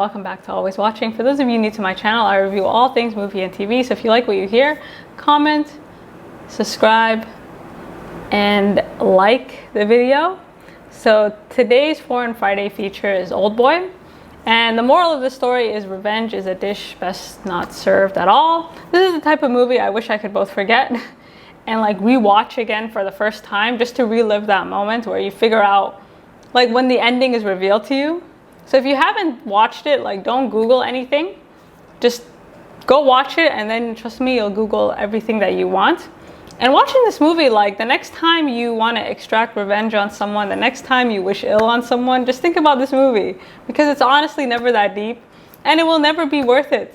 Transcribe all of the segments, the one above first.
welcome back to Always Watching. For those of you new to my channel, I review all things movie and TV, so if you like what you hear, comment, subscribe, and like the video. So today's Foreign Friday feature is Oldboy, and the moral of the story is revenge is a dish best not served at all. This is the type of movie I wish I could both forget and like rewatch again for the first time, just to relive that moment where you figure out like when the ending is revealed to you. So if you haven't watched it, like don't Google anything, just go watch it, and then trust me, you'll Google everything that you want. And watching this movie, like the next time you want to extract revenge on someone, the next time you wish ill on someone, just think about this movie, because it's honestly never that deep and it will never be worth it.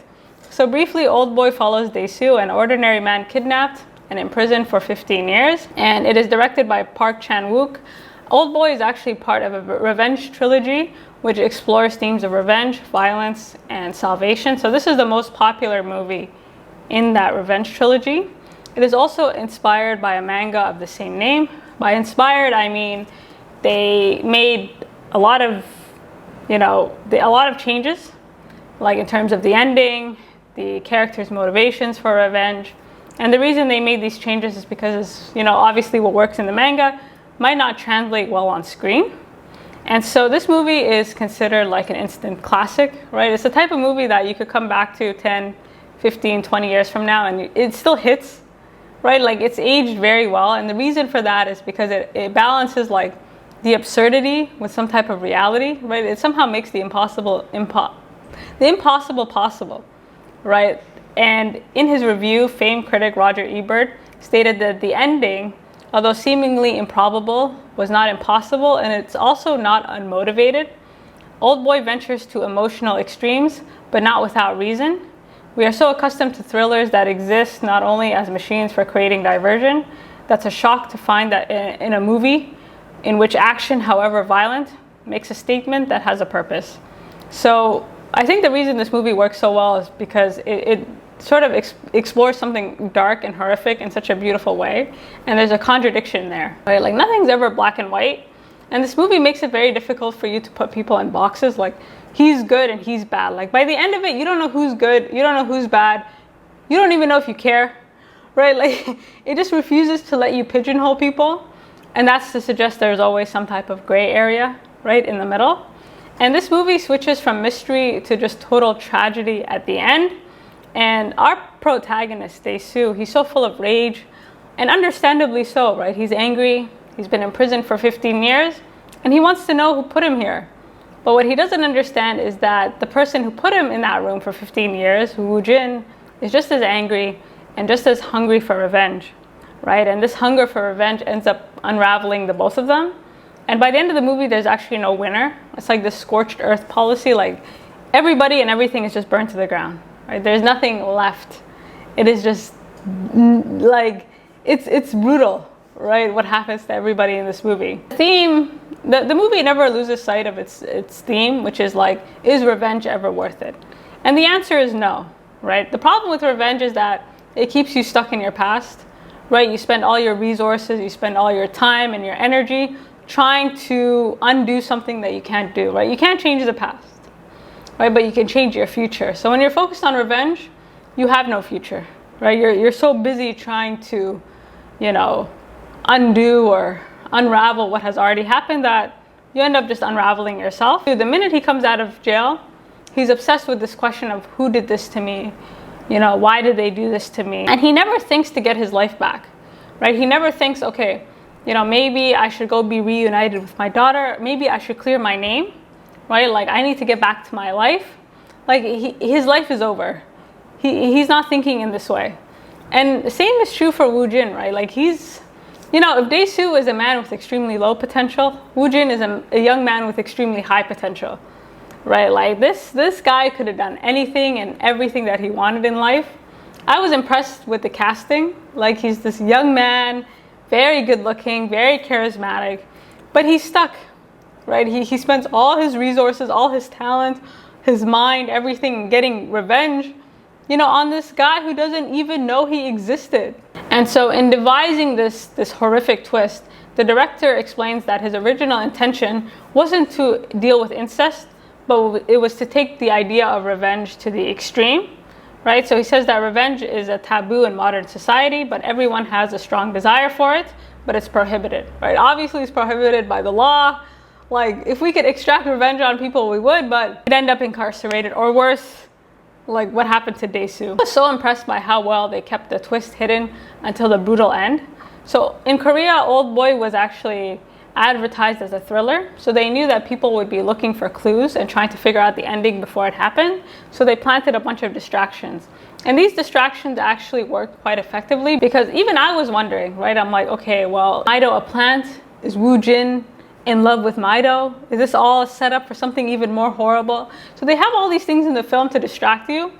So briefly, Oldboy follows Dae-Su, an ordinary man kidnapped and imprisoned for 15 years, and it is directed by Park Chan-wook. Oldboy is actually part of a revenge trilogy which explores themes of revenge, violence, and salvation. So this is the most popular movie in that revenge trilogy. It is also inspired by a manga of the same name. By inspired, I mean they made a lot of, a lot of changes, like in terms of the ending, the characters' motivations for revenge. And the reason they made these changes is because, obviously what works in the manga might not translate well on screen. And so this movie is considered like an instant classic, right? It's the type of movie that you could come back to 10, 15, 20 years from now and it still hits, right? Like it's aged very well. And the reason for that is because it balances like the absurdity with some type of reality, right? It somehow makes the impossible possible, right? And in his review, famed critic Roger Ebert stated that the ending, although seemingly improbable, was not impossible, and it's also not unmotivated. Oldboy ventures to emotional extremes, but not without reason. We are so accustomed to thrillers that exist not only as machines for creating diversion, that's a shock to find that in a movie in which action, however violent, makes a statement that has a purpose. So I think the reason this movie works so well is because it sort of explores something dark and horrific in such a beautiful way, and there's a contradiction there, right? Like nothing's ever black and white, and this movie makes it very difficult for you to put people in boxes like he's good and he's bad. Like by the end of it, you don't know who's good, you don't know who's bad, you don't even know if you care, right? Like it just refuses to let you pigeonhole people, and that's to suggest there's always some type of gray area right in the middle. And this movie switches from mystery to just total tragedy at the end. And our protagonist, Dae-Su, he's so full of rage, and understandably so, right? He's angry, he's been in prison for 15 years, and he wants to know who put him here. But what he doesn't understand is that the person who put him in that room for 15 years, Lee Woo-JIn, is just as angry and just as hungry for revenge, right? And this hunger for revenge ends up unraveling the both of them. And by the end of the movie, there's actually no winner. It's like this scorched earth policy, like everybody and everything is just burned to the ground. Right? There's nothing left. It is just like it's brutal, right? What happens to everybody in this movie? The movie never loses sight of its theme, which is like, is revenge ever worth it? And the answer is no, right? The problem with revenge is that it keeps you stuck in your past, right? You spend all your resources, you spend all your time and your energy trying to undo something that you can't do, right? You can't change the past, right? But you can change your future. So when you're focused on revenge, you have no future, right? You're so busy trying to, undo or unravel what has already happened that you end up just unraveling yourself. The minute he comes out of jail, he's obsessed with this question of who did this to me? Why did they do this to me? And he never thinks to get his life back, right? He never thinks, okay, maybe I should go be reunited with my daughter. Maybe I should clear my name. Right? Like I need to get back to my life. Like his life is over. He's not thinking in this way. And the same is true for Woo-JIn, right? Like he's, if Dae-Su is a man with extremely low potential, Woo-JIn is a young man with extremely high potential, right? Like this guy could have done anything and everything that he wanted in life. I was impressed with the casting. Like he's this young man, very good looking, very charismatic, but he's stuck. Right? He spends all his resources, all his talent, his mind, everything getting revenge, on this guy who doesn't even know he existed. And so in devising this horrific twist, the director explains that his original intention wasn't to deal with incest, but it was to take the idea of revenge to the extreme, right? So he says that revenge is a taboo in modern society, but everyone has a strong desire for it, but it's prohibited, right? Obviously, it's prohibited by the law. Like, if we could extract revenge on people, we would, but we'd end up incarcerated, or worse, like what happened to Dae-Su. I was so impressed by how well they kept the twist hidden until the brutal end. So in Korea, Oldboy was actually advertised as a thriller, so they knew that people would be looking for clues and trying to figure out the ending before it happened, so they planted a bunch of distractions. And these distractions actually worked quite effectively, because even I was wondering, right? I'm like, okay, well, Middo a plant? Is Woo-JIN in love with Middo? Is this all set up for something even more horrible? So they have all these things in the film to distract you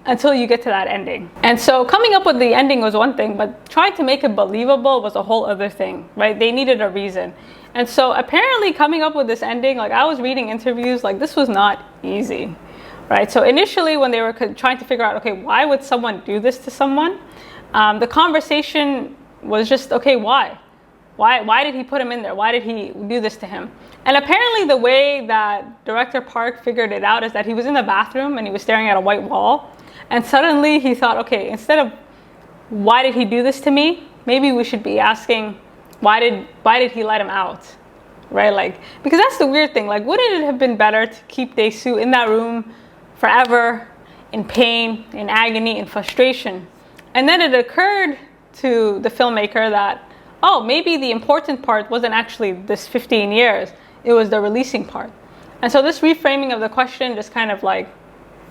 until you get to that ending. And so coming up with the ending was one thing, but trying to make it believable was a whole other thing, right? They needed a reason. And so apparently coming up with this ending, like I was reading interviews, like this was not easy, right? So initially when they were trying to figure out, okay, why would someone do this to someone? The conversation was just, okay, why? Why did he put him in there? Why did he do this to him? And apparently the way that director Park figured it out is that he was in the bathroom and he was staring at a white wall. And suddenly he thought, okay, instead of why did he do this to me? Maybe we should be asking, why did he let him out? Right? Like, because that's the weird thing. Like, wouldn't it have been better to keep Dae-Su in that room forever, in pain, in agony, in frustration? And then it occurred to the filmmaker that, oh, maybe the important part wasn't actually this 15 years. It was the releasing part. And so this reframing of the question just kind of like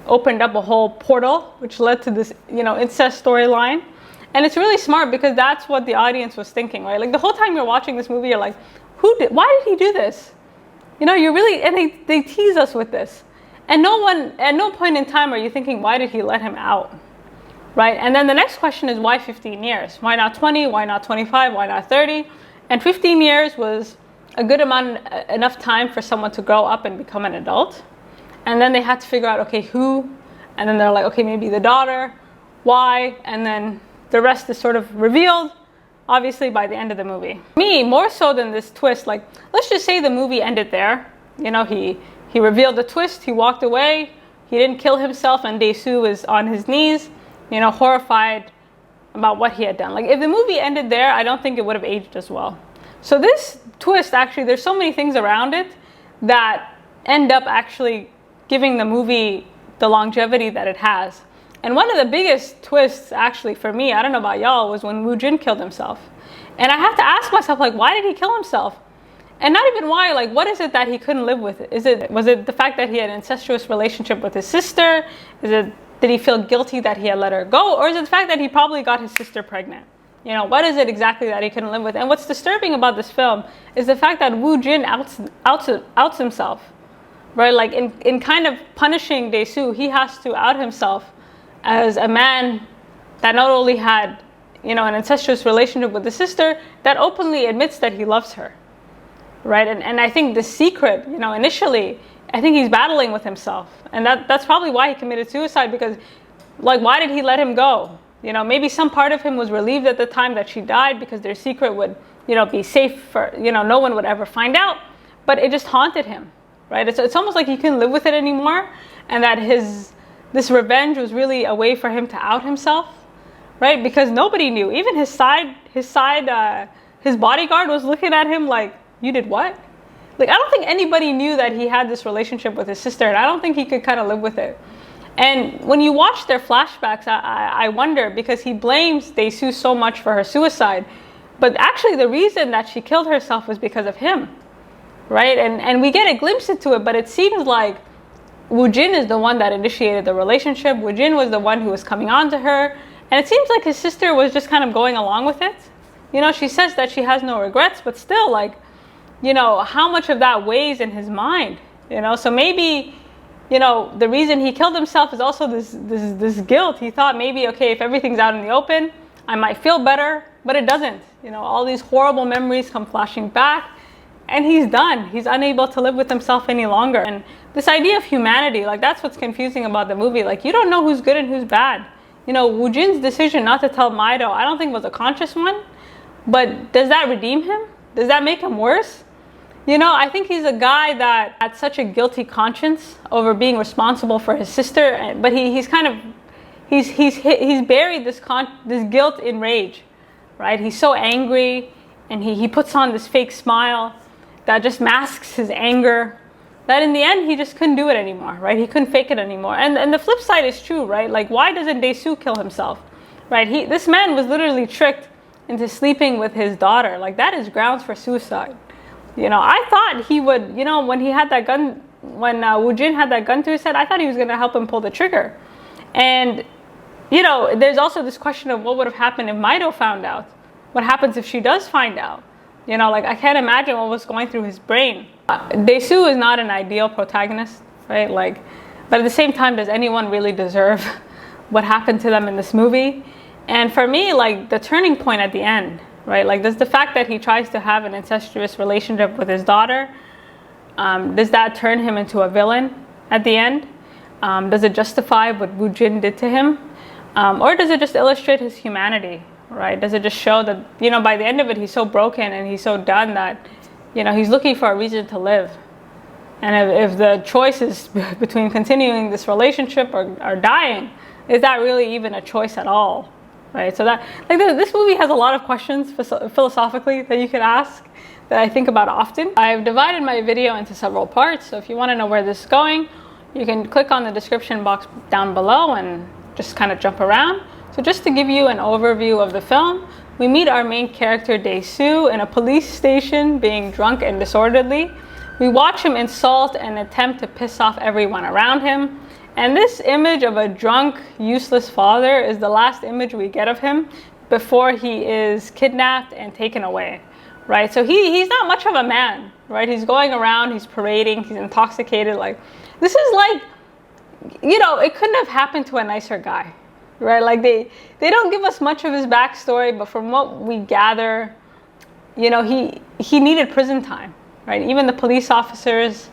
opened up a whole portal, which led to this, incest storyline. And it's really smart because that's what the audience was thinking, right? Like the whole time you're watching this movie, you're like, why did he do this? And they tease us with this. And at no point in time are you thinking, why did he let him out? Right? And then the next question is, why 15 years? Why not 20? Why not 25? Why not 30? And 15 years was a good enough time for someone to grow up and become an adult. And then they had to figure out, okay, who? And then they're like, okay, maybe the daughter. Why? And then the rest is sort of revealed, obviously, by the end of the movie. Me, more so than this twist, like, let's just say the movie ended there. He revealed the twist, he walked away, he didn't kill himself, and Dae-Su was on his knees, horrified about what he had done. Like, if the movie ended there, I don't think it would have aged as well. So this twist, actually, there's so many things around it that end up actually giving the movie the longevity that it has. And one of the biggest twists, actually, for me, I don't know about y'all, was when Woo-JIN killed himself. And I have to ask myself, like, why did he kill himself? And not even why, like, what is it that he couldn't live with? Was it the fact that he had an incestuous relationship with his sister? Did he feel guilty that he had let her go? Or is it the fact that he probably got his sister pregnant? What is it exactly that he couldn't live with? And what's disturbing about this film is the fact that Woo-JIN outs himself, right? Like, in kind of punishing Dae-Su, he has to out himself as a man that not only had, an incestuous relationship with the sister, that openly admits that he loves her, right? And I think the secret, initially, I think he's battling with himself. And that's probably why he committed suicide, because, like, why did he let him go? Maybe some part of him was relieved at the time that she died because their secret would, be safe for, no one would ever find out. But it just haunted him, right? It's almost like he couldn't live with it anymore, and that this revenge was really a way for him to out himself, right? Because nobody knew. Even his bodyguard was looking at him like, you did what? Like, I don't think anybody knew that he had this relationship with his sister, and I don't think he could kind of live with it. And when you watch their flashbacks, I wonder, because he blames Dae-Su so much for her suicide, but actually the reason that she killed herself was because of him, right? And we get a glimpse into it, but it seems like Woo-JIN is the one that initiated the relationship. Woo-JIN was the one who was coming on to her. And it seems like his sister was just kind of going along with it. She says that she has no regrets, but still, like, how much of that weighs in his mind? So maybe, the reason he killed himself is also this guilt. He thought maybe, okay, if everything's out in the open, I might feel better, but it doesn't. All these horrible memories come flashing back. And he's done. He's unable to live with himself any longer. And this idea of humanity, like, that's what's confusing about the movie. Like, you don't know who's good and who's bad. Woo-JIN's decision not to tell Middo, I don't think was a conscious one. But does that redeem him? Does that make him worse? You know, I think he's a guy that had such a guilty conscience over being responsible for his sister, but he's buried this guilt in rage, right? He's so angry, and he puts on this fake smile that just masks his anger, that in the end he just couldn't do it anymore, right? He couldn't fake it anymore. And the flip side is true, right? Like, why doesn't Dae-Su kill himself, right? This man was literally tricked into sleeping with his daughter. Like, that is grounds for suicide. You know, I thought he would, you know, when he had that gun, when Woo-Jin had that gun to his head, I thought he was going to help him pull the trigger. And, you know, there's also this question of what would have happened if Middo found out. What happens if she does find out? You know, like, I can't imagine what was going through his brain. Dae-Su is not an ideal protagonist, right? Like, but at the same time, does anyone really deserve what happened to them in this movie? And for me, like, the turning point at the end, right? Like, does the fact that he tries to have an incestuous relationship with his daughter, does that turn him into a villain at the end? Does it justify what Woo-Jin did to him? Or does it just illustrate his humanity, right? Does it just show that, you know, by the end of it, he's so broken and he's so done that, you know, he's looking for a reason to live. And if the choice is between continuing this relationship or dying, is that really even a choice at all? Right, so that, like, this movie has a lot of questions philosophically that you could ask that I think about often. I've divided my video into several parts, so if you want to know where this is going, you can click on the description box down below and just kind of jump around. So just to give you an overview of the film, we meet our main character Dae-Su in a police station being drunk and disorderly. We watch him insult and attempt to piss off everyone around him. And this image of a drunk, useless father is the last image we get of him before he is kidnapped and taken away, right? So he's not much of a man, right? He's going around, he's parading, he's intoxicated. Like, this is like, you know, it couldn't have happened to a nicer guy, right? Like, they don't give us much of his backstory, but from what we gather, you know, he needed prison time, right? Even the police officers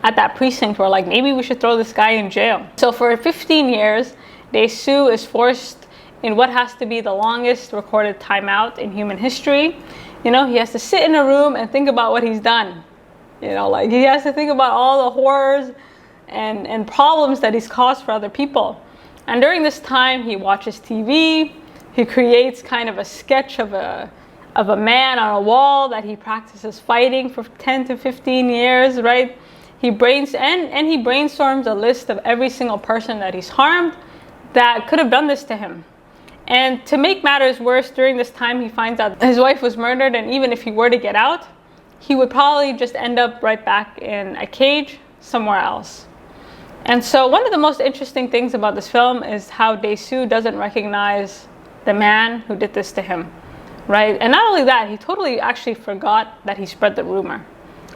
at that precinct were like, maybe we should throw this guy in jail. So for 15 years, Dae-Su is forced in what has to be the longest recorded timeout in human history. You know, he has to sit in a room and think about what he's done. You know, like, he has to think about all the horrors and problems that he's caused for other people. And during this time, he watches TV. He creates kind of a sketch of a man on a wall that he practices fighting for 10 to 15 years, right? He brainstorms a list of every single person that he's harmed that could have done this to him. And to make matters worse, during this time he finds out his wife was murdered, and even if he were to get out, he would probably just end up right back in a cage somewhere else. And so one of the most interesting things about this film is how Dae-Su doesn't recognize the man who did this to him, right? And not only that, he totally actually forgot that he spread the rumor.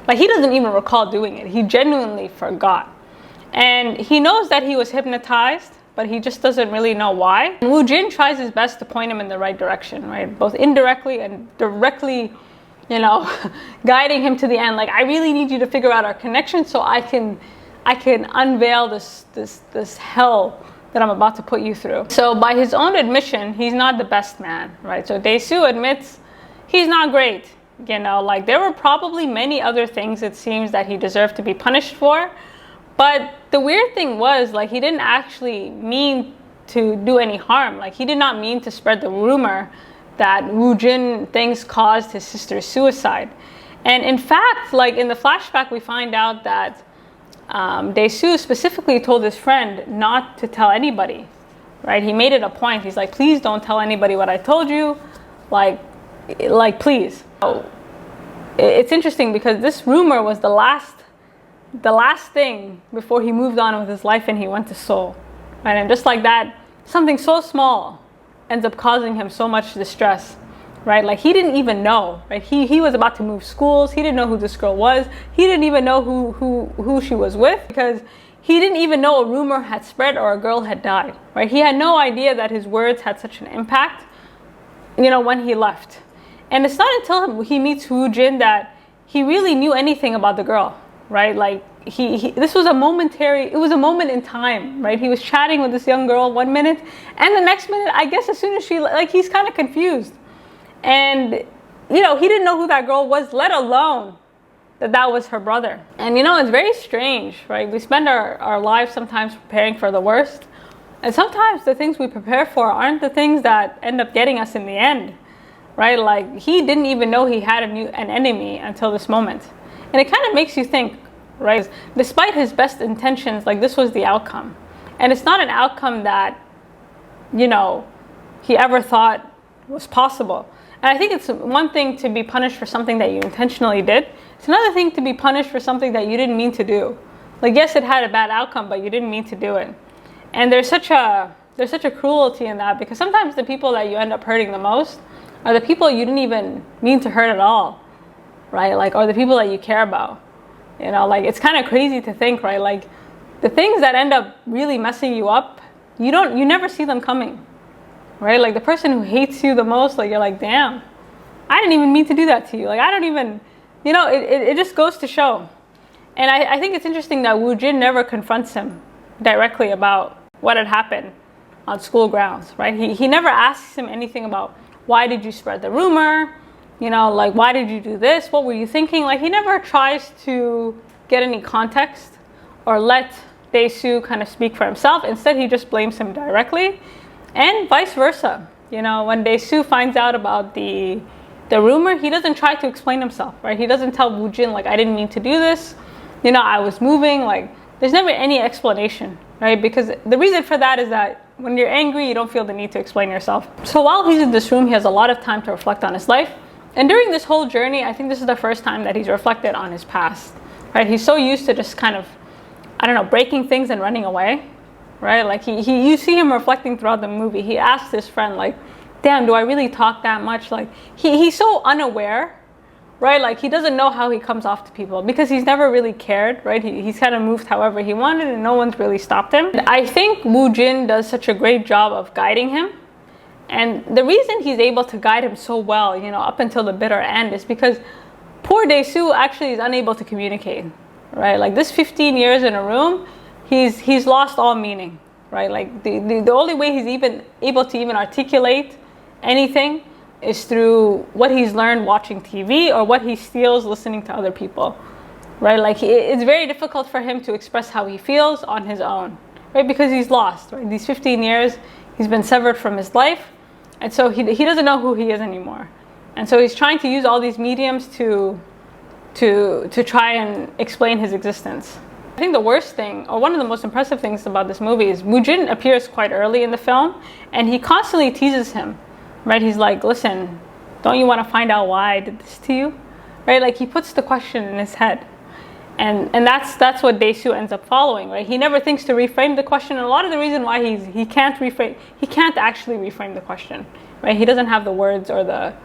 Like, he doesn't even recall doing it. He genuinely forgot. And he knows that he was hypnotized, but he just doesn't really know why. And Woo-Jin tries his best to point him in the right direction, right? Both indirectly and directly, you know, guiding him to the end. Like, I really need you to figure out our connection so I can unveil this hell that I'm about to put you through. So by his own admission, he's not the best man, right? So Dae-Su admits he's not great. You know, like, there were probably many other things, it seems, that he deserved to be punished for. But the weird thing was, like, he didn't actually mean to do any harm. Like, he did not mean to spread the rumor that Woo-Jin thinks caused his sister's suicide. And in fact, like, in the flashback, we find out that Dae-Su specifically told his friend not to tell anybody, right? He made it a point. He's like, please don't tell anybody what I told you. Like, please. It's interesting because this rumor was the last thing before he moved on with his life and he went to Seoul, right? And just like that, something so small ends up causing him so much distress, right? Like, he didn't even know, right? He was about to move schools. He didn't know who this girl was. He didn't even know who she was with, because he didn't even know a rumor had spread or a girl had died, right? He had no idea that his words had such an impact, you know, when he left. And it's not until he meets Woo-Jin that he really knew anything about the girl, right? Like, this was a moment in time, right? He was chatting with this young girl one minute, and the next minute, I guess as soon as he's kind of confused. And, you know, he didn't know who that girl was, let alone that that was her brother. And you know, it's very strange, right? We spend our lives sometimes preparing for the worst. And sometimes the things we prepare for aren't the things that end up getting us in the end, right? Like, he didn't even know he had an enemy until this moment. And it kind of makes you think, right? Despite his best intentions, like, this was the outcome. And it's not an outcome that, you know, he ever thought was possible. And I think it's one thing to be punished for something that you intentionally did. It's another thing to be punished for something that you didn't mean to do. Like, yes, it had a bad outcome, but you didn't mean to do it. And there's such a cruelty in that, because sometimes the people that you end up hurting the most are the people you didn't even mean to hurt at all, right? Like, or the people that you care about. You know, like, it's kind of crazy to think, right? Like, the things that end up really messing you up, you never see them coming, right? Like, the person who hates you the most, like, you're like, damn, I didn't even mean to do that to you. Like, I don't even, you know, it just goes to show. And I think it's interesting that Woo-Jin never confronts him directly about what had happened on school grounds, right? He never asks him anything about, why did you spread the rumor? You know, like, why did you do this? What were you thinking? Like, he never tries to get any context or let Dae-Su kind of speak for himself. Instead, he just blames him directly, and vice versa. You know, when Dae-Su finds out about the rumor, he doesn't try to explain himself, right? He doesn't tell Woo-Jin, like, I didn't mean to do this. You know, I was moving. Like, there's never any explanation, right? Because the reason for that is that when you're angry, you don't feel the need to explain yourself. So while he's in this room, he has a lot of time to reflect on his life. And during this whole journey, I think this is the first time that he's reflected on his past, right? He's so used to just kind of, I don't know, breaking things and running away, right? Like, you see him reflecting throughout the movie. He asks his friend, like, damn, do I really talk that much? Like, he's so unaware, right? Like, he doesn't know how he comes off to people because he's never really cared, right? He's kind of moved however he wanted, and no one's really stopped him. And I think Woo-Jin does such a great job of guiding him. And the reason he's able to guide him so well, you know, up until the bitter end, is because poor Dae-Su actually is unable to communicate, right? Like, this 15 years in a room, he's lost all meaning, right? Like, the only way he's even able to even articulate anything is through what he's learned watching TV or what he steals listening to other people, right? Like, it's very difficult for him to express how he feels on his own, right? Because he's lost, right? These 15 years, he's been severed from his life, and so he doesn't know who he is anymore. And so he's trying to use all these mediums to try and explain his existence. I think the worst thing, or one of the most impressive things about this movie, is Woo-Jin appears quite early in the film, and he constantly teases him, right? He's like, listen, don't you want to find out why I did this to you? Right? Like, he puts the question in his head. And that's what Dae-Su ends up following, right? He never thinks to reframe the question. And a lot of the reason why he can't actually reframe the question, right? He doesn't have the words or the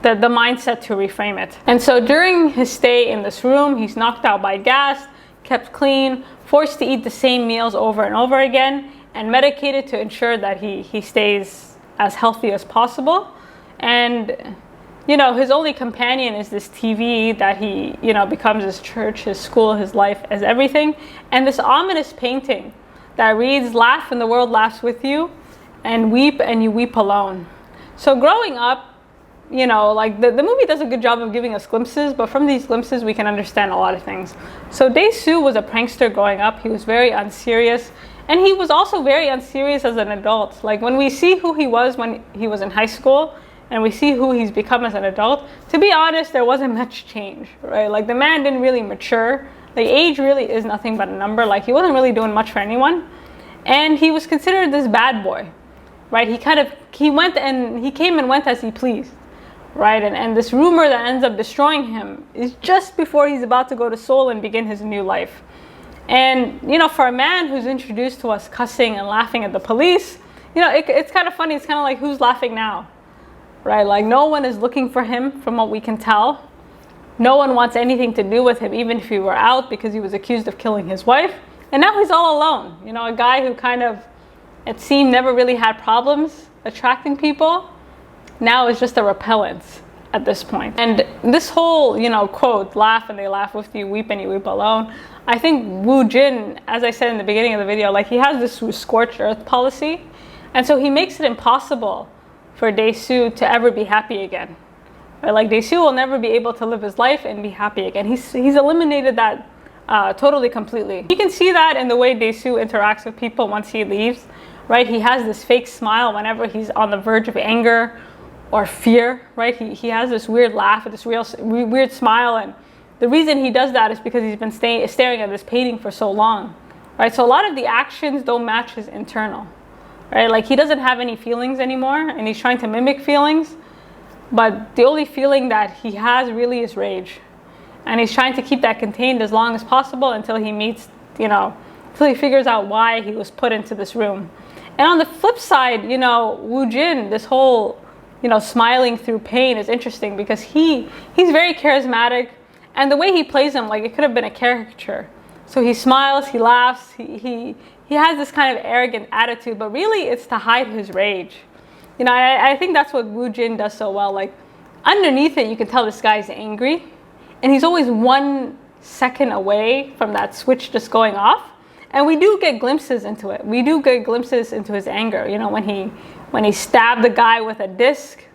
mindset to reframe it. And so during his stay in this room, he's knocked out by gas, kept clean, forced to eat the same meals over and over again, and medicated to ensure that he stays as healthy as possible. And, you know, his only companion is this TV that he, you know, becomes his church, his school, his life, as everything. And this ominous painting that reads, laugh and the world laughs with you, and weep and you weep alone. So growing up, you know, like, the movie does a good job of giving us glimpses, but from these glimpses we can understand a lot of things. So Dae-Su was a prankster growing up. He was very unserious, and he was also very unserious as an adult. Like, when we see who he was when he was in high school, and we see who he's become as an adult, to be honest, there wasn't much change, right? Like, the man didn't really mature. Like, age really is nothing but a number. Like, he wasn't really doing much for anyone, and he was considered this bad boy, right? He came and went as he pleased, right? And this rumor that ends up destroying him is just before he's about to go to Seoul and begin his new life. And, you know, for a man who's introduced to us cussing and laughing at the police, you know, it's kind of funny. It's kind of like, who's laughing now, right? Like, no one is looking for him from what we can tell. No one wants anything to do with him, even if he were out, because he was accused of killing his wife. And now he's all alone. You know, a guy who kind of, it seemed, never really had problems attracting people, now is just a repellent at this point. And this whole, you know, quote, laugh and they laugh with you, weep and you weep alone, I think Woo-Jin, as I said in the beginning of the video, like, he has this scorched earth policy. And so he makes it impossible for Dae-Su to ever be happy again, Right? Like Dae-Su will never be able to live his life and be happy again. He's eliminated that totally, completely. You can see that in the way Dae-Su interacts with people once he leaves, right? He has this fake smile whenever he's on the verge of anger or fear, right? He has this weird laugh, this weird smile, and the reason he does that is because he's been staring at this painting for so long, right? So a lot of the actions don't match his internal, right? Like he doesn't have any feelings anymore, and he's trying to mimic feelings, but the only feeling that he has really is rage. And he's trying to keep that contained as long as possible until he meets, until he figures out why he was put into this room. And on the flip side, Woo-Jin, this whole, smiling through pain is interesting because he's very charismatic, and the way he plays him, like it could have been a caricature. So he smiles, he laughs, he has this kind of arrogant attitude, but really it's to hide his rage. I think that's what Woo-Jin does so well. Like underneath it, you can tell this guy's angry. And he's always 1 second away from that switch just going off. And we do get glimpses into it. We do get glimpses into his anger. When he stabbed the guy with a disc,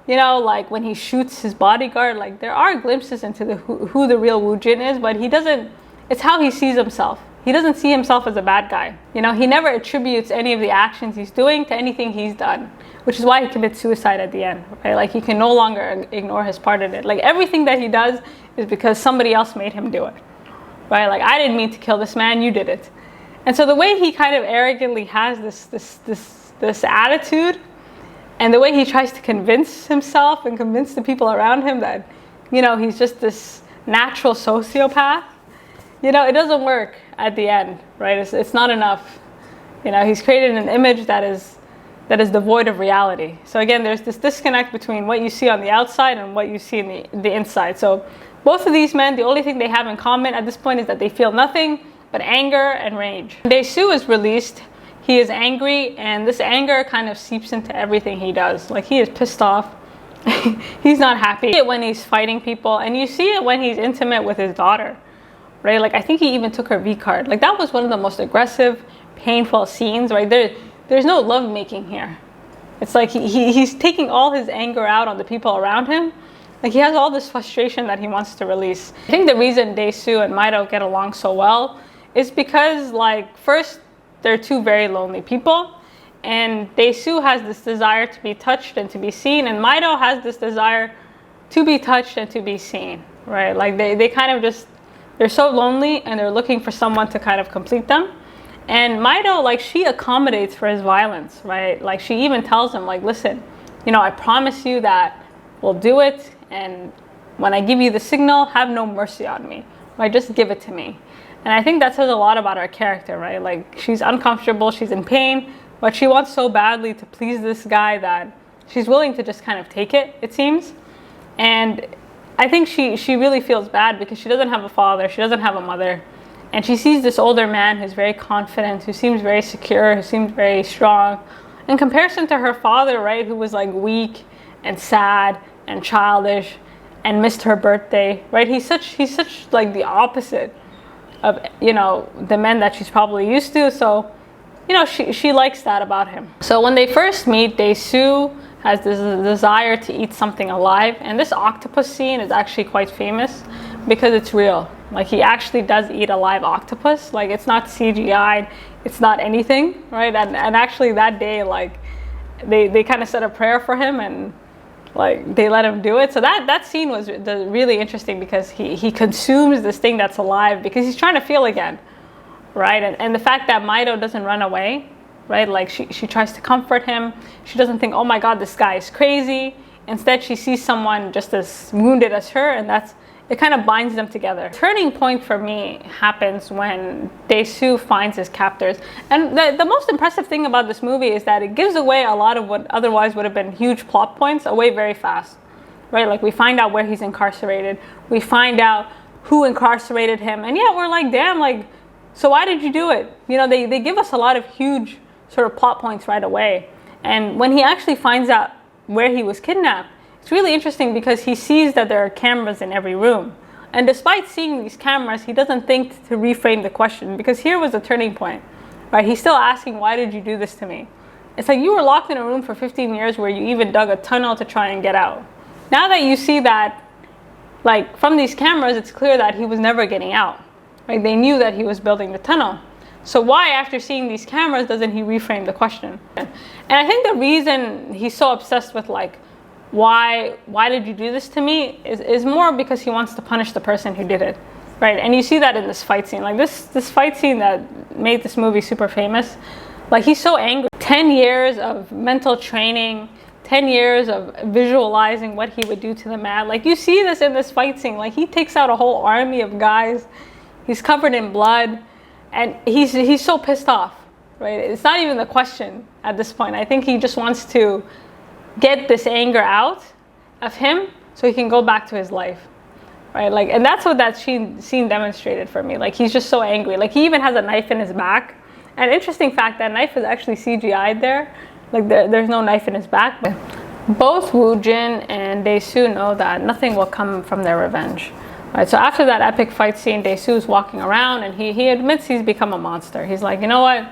like when he shoots his bodyguard, like there are glimpses into who the real Woo-Jin is, but it's how he sees himself. He doesn't see himself as a bad guy. He never attributes any of the actions he's doing to anything he's done, which is why he commits suicide at the end, right? Like he can no longer ignore his part in it. Like everything that he does is because somebody else made him do it, right? Like I didn't mean to kill this man, you did it. And so the way he kind of arrogantly has this attitude, and the way he tries to convince himself and convince the people around him that, he's just this natural sociopath, it doesn't work at the end, right? It's not enough. He's created an image that is devoid of reality. So again, there's this disconnect between what you see on the outside and what you see in the inside. So both of these men, the only thing they have in common at this point is that they feel nothing but anger and rage. When Dae-Su is released, he is angry, and this anger kind of seeps into everything he does. Like he is pissed off. He's not happy. You see it when he's fighting people, and you see it when he's intimate with his daughter, right? Like I think he even took her V card. Like that was one of the most aggressive, painful scenes, right? There's no love making here. It's like he's taking all his anger out on the people around him. Like he has all this frustration that he wants to release. I think the reason Dae-Su and Middo get along so well is because, like, first, they're two very lonely people, and Dae-Su has this desire to be touched and to be seen, and Middo has this desire to be touched and to be seen, right? Like they kind of just, they're so lonely and they're looking for someone to kind of complete them. And Middo, like, she accommodates for his violence, right? Like she even tells him, like, listen, I promise you that we'll do it, and when I give you the signal, have no mercy on me, right? Just give it to me. And I think that says a lot about her character, right? Like she's uncomfortable, she's in pain, but she wants so badly to please this guy that she's willing to just kind of take it, it seems. And I think she really feels bad because she doesn't have a father, she doesn't have a mother. And she sees this older man who's very confident, who seems very secure, who seems very strong, in comparison to her father, right, who was like weak and sad and childish and missed her birthday, right? He's such like the opposite of, the men that she's probably used to. So, she likes that about him. So when they first meet, Dae-Su has this desire to eat something alive. And this octopus scene is actually quite famous because it's real. Like he actually does eat a live octopus. Like it's not CGI'd, it's not anything, right? And actually that day, like they kind of said a prayer for him, and like they let him do it. So that scene was really interesting because he consumes this thing that's alive because he's trying to feel again, right? And the fact that Middo doesn't run away, right? Like she tries to comfort him. She doesn't think, oh my God, this guy is crazy. Instead, she sees someone just as wounded as her, and it kind of binds them together. Turning point for me happens when Dae-Su finds his captors. And the most impressive thing about this movie is that it gives away a lot of what otherwise would have been huge plot points away very fast, right? Like we find out where he's incarcerated. We find out who incarcerated him. And yeah, we're like, damn, like, so why did you do it? They give us a lot of huge sort of plot points right away. And when he actually finds out where he was kidnapped, it's really interesting because he sees that there are cameras in every room. And despite seeing these cameras, he doesn't think to reframe the question, because here was a turning point, right? He's still asking, why did you do this to me? It's like you were locked in a room for 15 years where you even dug a tunnel to try and get out, Now that you see that, like, from these cameras, it's clear that he was never getting out, right? They knew that he was building the tunnel. So why, after seeing these cameras, doesn't he reframe the question? And I think the reason he's so obsessed with, like, why did you do this to me, is more because he wants to punish the person who did it, right? And you see that in this fight scene. Like, this fight scene that made this movie super famous, like, he's so angry. 10 years of mental training, 10 years of visualizing what he would do to the man. Like, you see this in this fight scene. Like, he takes out a whole army of guys. He's covered in blood. And he's so pissed off, right? It's not even the question at this point. I think he just wants to get this anger out of him so he can go back to his life, right? Like, and that's what that scene demonstrated for me. Like, he's just so angry. Like, he even has a knife in his back. An interesting fact, that knife is actually CGI'd there. Like, there's no knife in his back. Both Woo-Jin and Dae-Su know that nothing will come from their revenge. Right, so after that epic fight scene, Dae-Su's walking around and he admits he's become a monster. He's like, you know what?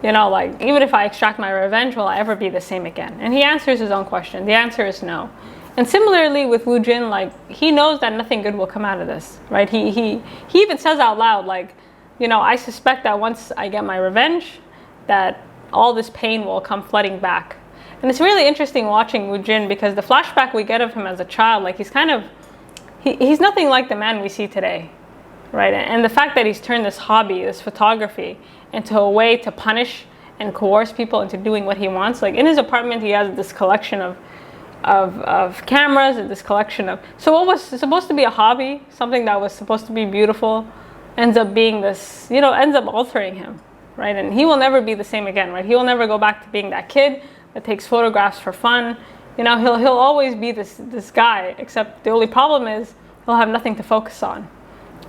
You know, like, even if I extract my revenge, will I ever be the same again? And he answers his own question. The answer is no. And similarly with Woo-Jin, like, he knows that nothing good will come out of this, right? He even says out loud, like, you know, I suspect that once I get my revenge, that all this pain will come flooding back. And it's really interesting watching Woo-Jin, because the flashback we get of him as a child, like, he's kind of, he's nothing like the man we see today, right? And the fact that he's turned this hobby, this photography, into a way to punish and coerce people into doing what he wants. Like, in his apartment, he has this collection of cameras and this collection of, so what was supposed to be a hobby, something that was supposed to be beautiful, ends up being this, you know, ends up altering him, right? And he will never be the same again, right? He will never go back to being that kid that takes photographs for fun. You know, he'll always be this guy, except the only problem is he'll have nothing to focus on,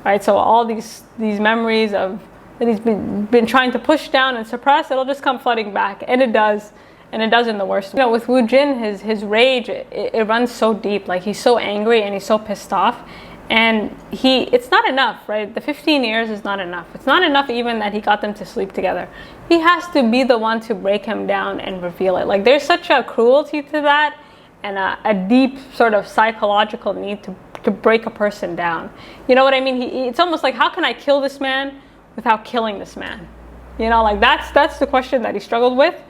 right? So all these memories of that he's been trying to push down and suppress, it'll just come flooding back, and it does in the worst way. You know, with Woo-Jin, his rage, it runs so deep. Like, he's so angry and he's so pissed off, and it's not enough, right? The 15 years is not enough. It's not enough even that he got them to sleep together. He has to be the one to break him down and reveal it. Like, there's such a cruelty to that, and a deep sort of psychological need to break a person down. You know what I mean? It's almost like, how can I kill this man without killing this man? You know, like, that's the question that he struggled with.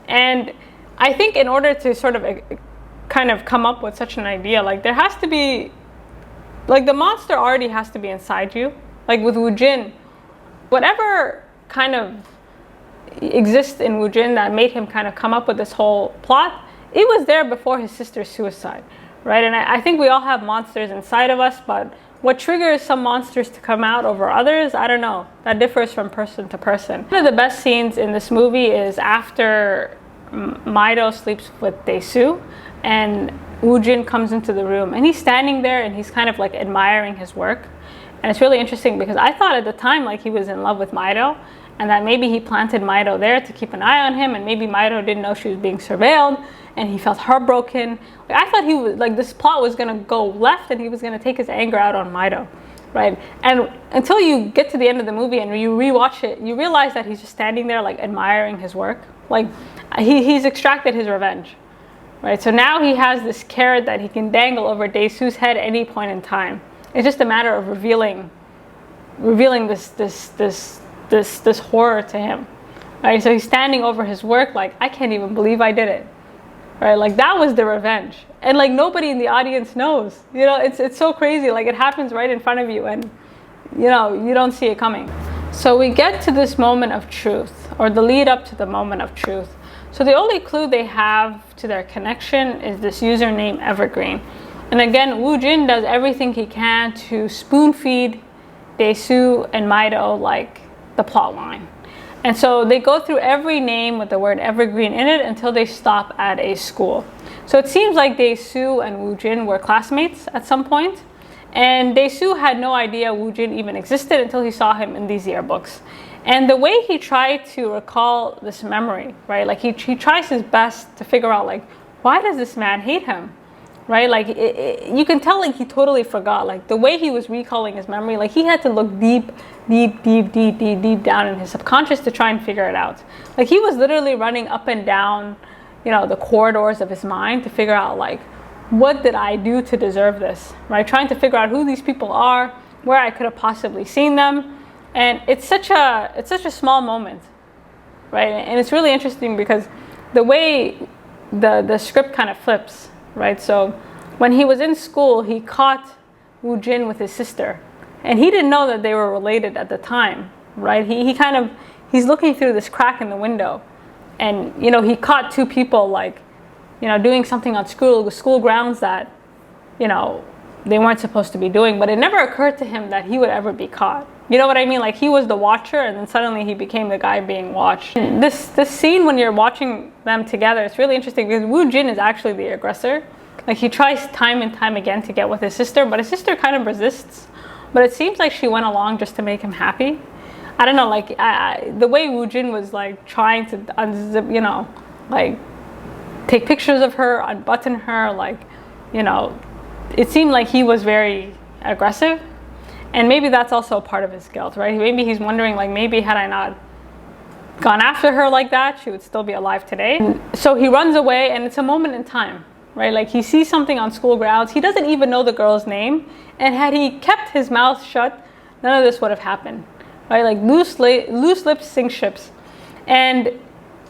And I think in order to sort of kind of come up with such an idea, like, there has to be, like, the monster already has to be inside you. Like with Woo-Jin, whatever kind of exists in Woo-Jin that made him kind of come up with this whole plot, it was there before his sister's suicide, right? And I think we all have monsters inside of us, but what triggers some monsters to come out over others, I don't know. That differs from person to person. One of the best scenes in this movie is after Middo sleeps with Dae-Su, and Woo-Jin comes into the room, and he's standing there and he's kind of like admiring his work. And it's really interesting because I thought at the time, like, he was in love with Middo, and that maybe he planted Middo there to keep an eye on him, and maybe Middo didn't know she was being surveilled, and he felt heartbroken. Like, I thought he was, like, this plot was gonna go left and he was gonna take his anger out on Middo, right? And until you get to the end of the movie and you rewatch it, you realize that he's just standing there, like, admiring his work. Like, he's extracted his revenge, right? So now he has this carrot that he can dangle over Dae-Su's head at any point in time. It's just a matter of revealing this horror to him, right? So he's standing over his work like, I can't even believe I did it, right? Like, that was the revenge, and like, nobody in the audience knows. You know, it's so crazy. Like, it happens right in front of you, and you know, you don't see it coming. So we get to this moment of truth, or the lead up to the moment of truth. So the only clue they have to their connection is this username Evergreen. And again, Woo-Jin does everything he can to spoon feed Dae-Su and Middo, like, the plot line. And so they go through every name with the word Evergreen in it until they stop at a school. So it seems like Dae-Su and Woo-Jin were classmates at some point. And Dae-Su had no idea Woo-Jin even existed until he saw him in these yearbooks. And the way he tried to recall this memory, right? Like, he tries his best to figure out, like, why does this man hate him? Right? Like, you can tell, like, he totally forgot. Like, the way he was recalling his memory, like, he had to look deep down in his subconscious to try and figure it out. Like, he was literally running up and down, you know, the corridors of his mind to figure out, like, what did I do to deserve this, right? Trying to figure out who these people are, where I could have possibly seen them. And it's such a small moment, right? And it's really interesting because the way the script kind of flips, right? So when he was in school, he caught Woo-Jin with his sister, and he didn't know that they were related at the time, right? He's looking through this crack in the window, and he caught two people like, doing something on school grounds that, they weren't supposed to be doing. But it never occurred to him that he would ever be caught. You know what I mean? Like, he was the watcher, and then suddenly he became the guy being watched. And this scene, when you're watching them together, it's really interesting because Woo-Jin is actually the aggressor. Like, he tries time and time again to get with his sister, but his sister kind of resists. But it seems like she went along just to make him happy. I don't know, like, the way Woo-Jin was like trying to unzip, like take pictures of her, unbutton her, like, it seemed like he was very aggressive. And maybe that's also a part of his guilt, right? Maybe he's wondering, like, maybe had I not gone after her like that, she would still be alive today. And so he runs away, and it's a moment in time, right? Like, he sees something on school grounds. He doesn't even know the girl's name. And had he kept his mouth shut, none of this would have happened, right? Like, loose lips sink ships. And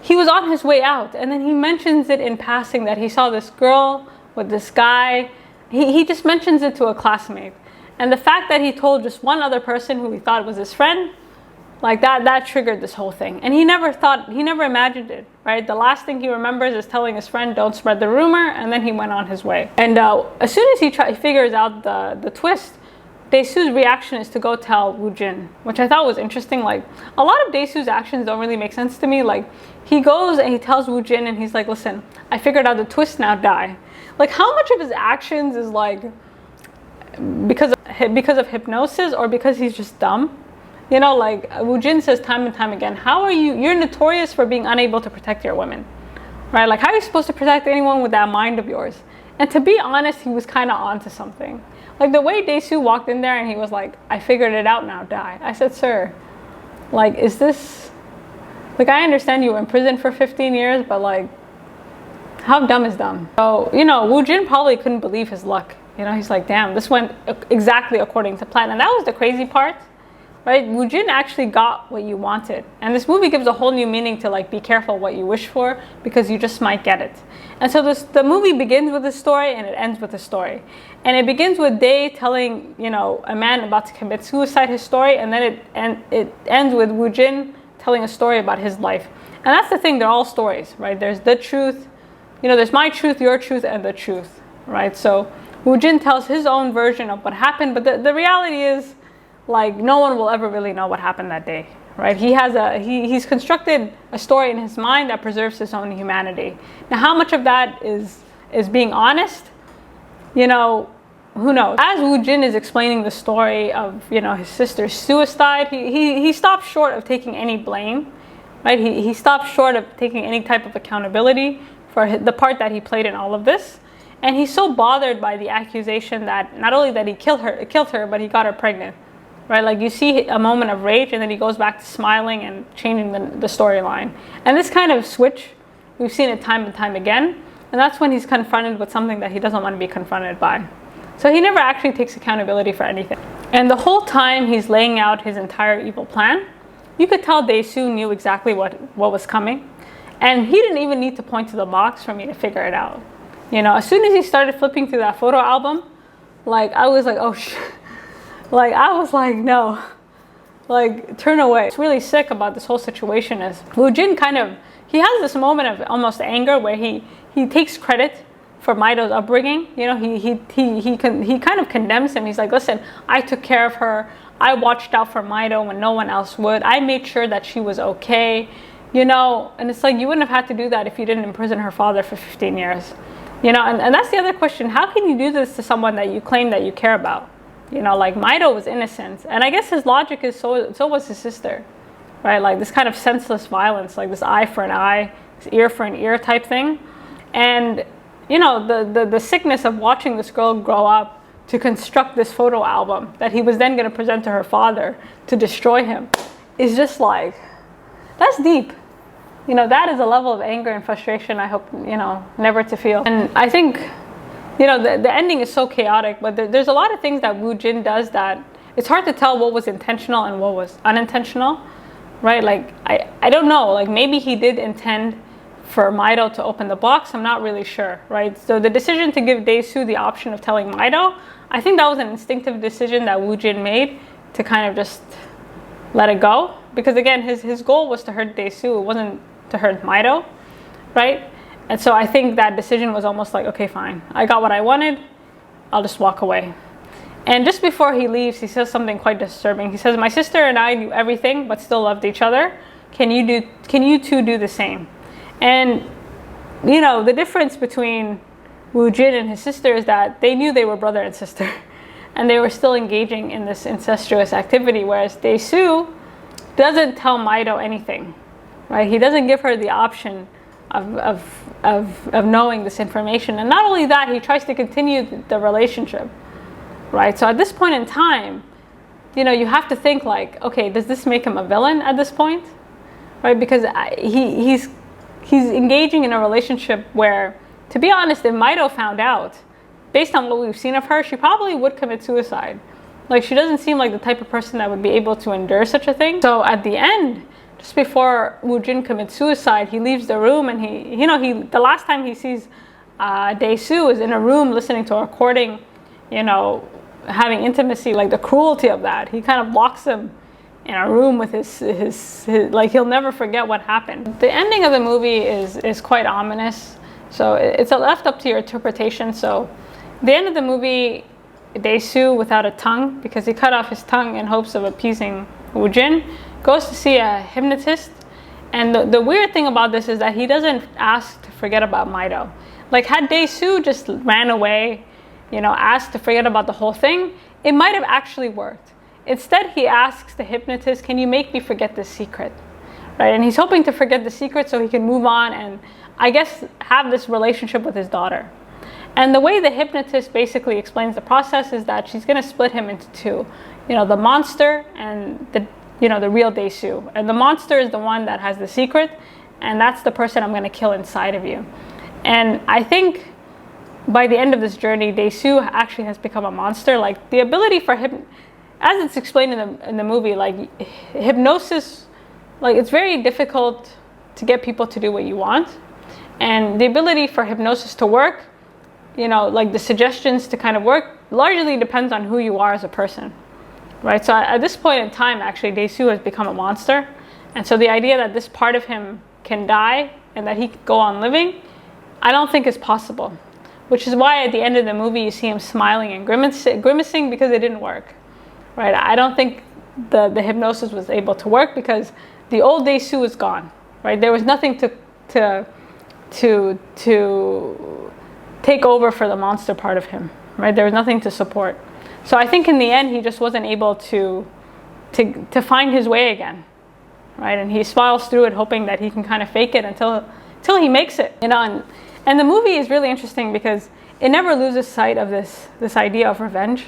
he was on his way out, and then he mentions it in passing that he saw this girl with this guy. He just mentions it to a classmate. And the fact that he told just one other person who he thought was his friend, like that triggered this whole thing. And he never imagined it, right? The last thing he remembers is telling his friend, don't spread the rumor, and then he went on his way. And as soon as he figures out the twist, Dae-Su's reaction is to go tell Woo-Jin, which I thought was interesting. Like, a lot of Dae-Su's actions don't really make sense to me. Like, he goes and he tells Woo-Jin, and he's like, listen, I figured out the twist, now die. Like, how much of his actions is like because of hypnosis or because he's just dumb? Like, Woo-Jin says time and time again, you're notorious for being unable to protect your women, right? Like, how are you supposed to protect anyone with that mind of yours? And to be honest, he was kind of onto something. Like, the way Dae-Su walked in there and he was like, I figured it out, now die. I said, sir, like, is this, like, I understand you were in prison for 15 years, but like, how dumb is dumb? So, Woo-Jin probably couldn't believe his luck. He's like, damn, this went exactly according to plan. And that was the crazy part, right? Woo-Jin actually got what you wanted. And this movie gives a whole new meaning to, like, be careful what you wish for, because you just might get it. And so the movie begins with a story and it ends with a story. And it begins with Dae telling, a man about to commit suicide his story, and then it ends with Woo-Jin telling a story about his life. And that's the thing, they're all stories, right? There's the truth, there's my truth, your truth, and the truth, right? So Woo-Jin tells his own version of what happened, but the reality is, like, no one will ever really know what happened that day, right? He's constructed a story in his mind that preserves his own humanity. Now, how much of that is being honest? Who knows? As Woo-Jin is explaining the story of, his sister's suicide, he stopped short of taking any blame, right? He stopped short of taking any type of accountability for the part that he played in all of this. And he's so bothered by the accusation that not only that he killed her, but he got her pregnant, right? Like, you see a moment of rage, and then he goes back to smiling and changing the storyline. And this kind of switch, we've seen it time and time again. And that's when he's confronted with something that he doesn't want to be confronted by. So he never actually takes accountability for anything. And the whole time he's laying out his entire evil plan, you could tell Dae-Su knew exactly what was coming. And he didn't even need to point to the box for me to figure it out. As soon as he started flipping through that photo album, like, I was like, oh shit. Like, I was like, no. Like, turn away. What's really sick about this whole situation is Woo-Jin he has this moment of almost anger where he takes credit for Middo's upbringing. He kind of condemns him. He's like, listen, I took care of her. I watched out for Middo when no one else would. I made sure that she was okay. And it's like, you wouldn't have had to do that if you didn't imprison her father for 15 years. And that's the other question. How can you do this to someone that you claim that you care about? Like, Middo was innocent. And I guess his logic is so was his sister, right? Like, this kind of senseless violence, like this eye for an eye, this ear for an ear type thing. And, the sickness of watching this girl grow up to construct this photo album that he was then going to present to her father to destroy him is just like, that's deep. That is a level of anger and frustration I hope, never to feel. And I think, you know, the ending is so chaotic, but there's a lot of things that Woo-Jin does that it's hard to tell what was intentional and what was unintentional, right? Like, I don't know, like maybe he did intend for Middo to open the box. I'm not really sure, right? So the decision to give Dae-Su the option of telling Middo, I think that was an instinctive decision that Woo-Jin made to kind of just let it go. Because again, his goal was to hurt Dae-Su, it wasn't to hurt Middo, right? And so I think that decision was almost like, okay, fine, I got what I wanted, I'll just walk away. And just before he leaves, he says something quite disturbing. He says, my sister and I knew everything but still loved each other. Can you two do the same? And you know, the difference between Woo-Jin and his sister is that they knew they were brother and sister and they were still engaging in this incestuous activity, whereas Dae-Su doesn't tell Middo anything, right? He doesn't give her the option of knowing this information. And not only that, he tries to continue the relationship, right? So at this point in time, you know, you have to think like, okay, does this make him a villain at this point, right? Because he's engaging in a relationship where, to be honest, if Middo found out, based on what we've seen of her, she probably would commit suicide. Like, she doesn't seem like the type of person that would be able to endure such a thing. So at the end, just before Woo-Jin commits suicide, he leaves the room, and the last time he sees Dae-Su is in a room listening to a recording, you know, having intimacy. Like, the cruelty of that. He kind of locks him in a room with his like, he'll never forget what happened. The ending of the movie is quite ominous. So it's left up to your interpretation. So the end of the movie, Dae-Su, without a tongue, because he cut off his tongue in hopes of appeasing Woo-Jin, goes to see a hypnotist. And the weird thing about this is that he doesn't ask to forget about Middo. Like, had Dae-Su just ran away, you know, asked to forget about the whole thing, it might have actually worked. Instead, he asks the hypnotist, can you make me forget this secret? Right? And he's hoping to forget the secret so he can move on and, I guess, have this relationship with his daughter. And the way the hypnotist basically explains the process is that she's going to split him into two. You know, the monster and the real Dae-Su. And the monster is the one that has the secret, and that's the person I'm going to kill inside of you. And I think by the end of this journey, Dae-Su actually has become a monster. Like, the ability for him, as it's explained in the movie, like, hypnosis, like, it's very difficult to get people to do what you want. And the ability for hypnosis to work, you know, like the suggestions to kind of work, largely depends on who you are as a person, right? So at this point in time, actually, Dae-Su has become a monster. And so the idea that this part of him can die and that he could go on living, I don't think is possible. Which is why at the end of the movie, you see him smiling and grimacing because it didn't work, right? I don't think the hypnosis was able to work because the old Dae-Su is gone, right? There was nothing to take over for the monster part of him, right? There was nothing to support. So I think in the end, he just wasn't able to find his way again, right? And he smiles through it, hoping that he can kind of fake it until he makes it, you know. And the movie is really interesting because it never loses sight of this idea of revenge.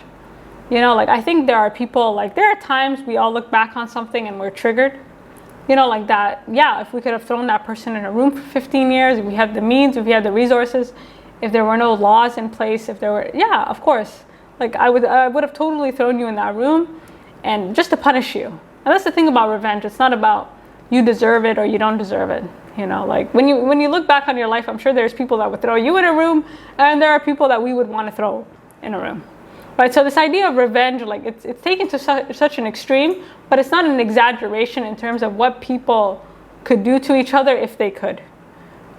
You know, like, I think there are people, like, there are times we all look back on something and we're triggered. You know, like that, yeah, if we could have thrown that person in a room for 15 years, if we had the means, if we had the resources, if there were no laws in place, if there were, yeah, of course. Like, I would have totally thrown you in that room and just to punish you. And that's the thing about revenge. It's not about you deserve it or you don't deserve it. You know, like, when you look back on your life, I'm sure there's people that would throw you in a room, and there are people that we would want to throw in a room. Right? So this idea of revenge, like, it's taken to such an extreme, but it's not an exaggeration in terms of what people could do to each other if they could.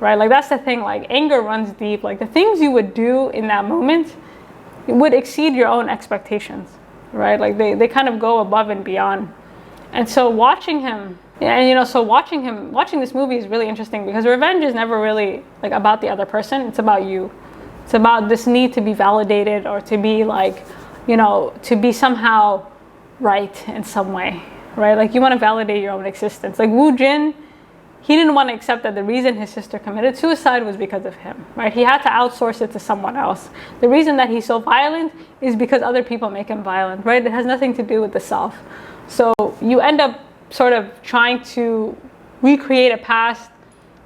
Right? Like, that's the thing. Like, anger runs deep. Like, the things you would do in that moment would exceed your own expectations. Right? Like, they kind of go above and beyond. And so watching him, and, you know, so watching this movie is really interesting because revenge is never really, like, about the other person. It's about you. It's about this need to be validated or to be, like, you know, to be somehow right in some way, right? Like, you want to validate your own existence. Like, Woo-Jin, he didn't want to accept that the reason his sister committed suicide was because of him, right? He had to outsource it to someone else. The reason that he's so violent is because other people make him violent, right? It has nothing to do with the self. So you end up sort of trying to recreate a past,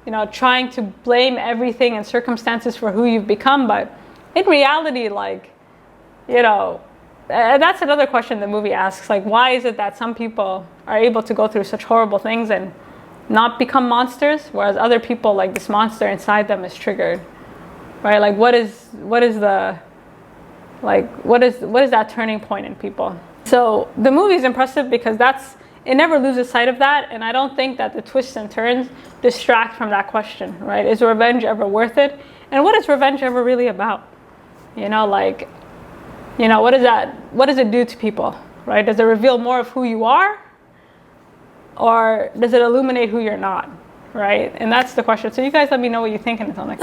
you know, trying to blame everything and circumstances for who you've become, but in reality, like, you know, that's another question the movie asks. Like, why is it that some people are able to go through such horrible things and not become monsters, whereas other people, like this monster inside them, is triggered, right? Like, what is that turning point in people? So the movie is impressive because it never loses sight of that, and I don't think that the twists and turns distract from that question, right? Is revenge ever worth it? And what is revenge ever really about? You know, like, you know, what does it do to people, right? Does it reveal more of who you are? Or does it illuminate who you're not, right? And that's the question. So you guys let me know what you think, and it's on the